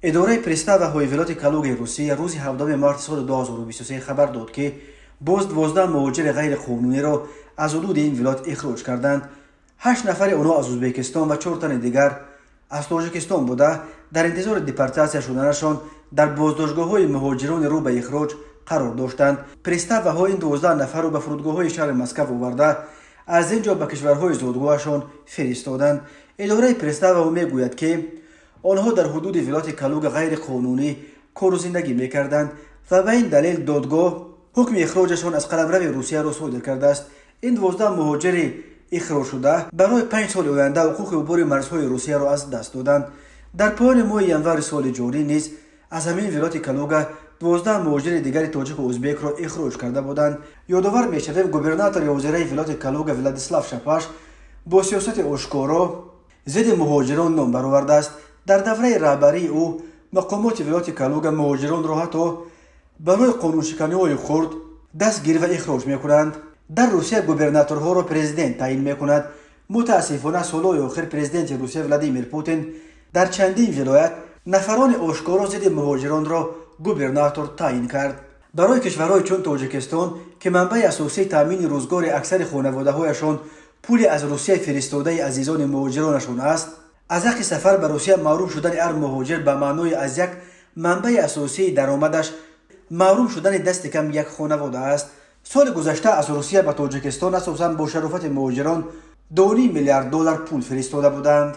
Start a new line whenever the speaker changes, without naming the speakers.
اداره پرستا و حیولات کالوگ روسیه روز 17 مارس سال 2023 خبر داد که باز 12 مهاجر غیر قانونی را از حدود این ولایت اخراج کردند. 8 نفر آنها از ازبکستان و 4 تن دیگر از تاجیکستان بوده در انتظار دیپورتاسیا شدنشان در بازداشتگاه‌های مهاجران رو به اخراج قرار داشتند. پرستا و این 12 نفر را به فرودگاه‌های شهر مسکو آورده از اینجا به کشورهای زادگاهشان فرستادند. اداره پرستا و میگوید که آنها در حدود ولایت کالوگ غیر قانونی کار و زندگی میکردند و به این دلیل دادگاه حکم اخراجشان از قلمرو روسیه را صادر کرده است. این 12 مهاجر اخراج شده برای 5 سال آینده حقوق عبور مرزهای روسیه را از دست دادند. در پایان ماه ینور سال جاری نیز از همین ولایت کالوگ 12 مهاجر دیگر تاجیک و ازبک را اخراج کرده بودند. یادآور میشویم گوبرناتور وزرای ولایت کالوگ ولادیسلاو شپاش با سیاست آشکارا ضد مهاجران نام برآورده است. در دوره رهبری او مقامات ولایت کالوگ مهاجران را حتی برای قانون شکنی‌های خرد دستگیر و اخراج می‌کنند. در روسیه گوبرناتورها را پرزیدنت تعیین می‌کند. متاسفانه سالهای آخر پرزیدنت روسیه ولادیمیر پوتین در چندین ولایت نفران آشکارا ضد مهاجران را گوبرناتور تعیین کرد. برای کشورهای چون تاجیکستان که منبع اساسی تامین روزگار اکثر خانواده‌هایشان پول از روسیه فرستاده عزیزان مهاجرانشان است، از حق سفر به روسیه محروم شدن هر مهاجر به معنای از یک منبع اساسی درآمدش محروم شدن دست کم یک خانواده است. سال گذشته از روسیه به تاجیکستان اساساً با شرافت مهاجران 2.5 میلیارد دلار پول فرستاده بودند.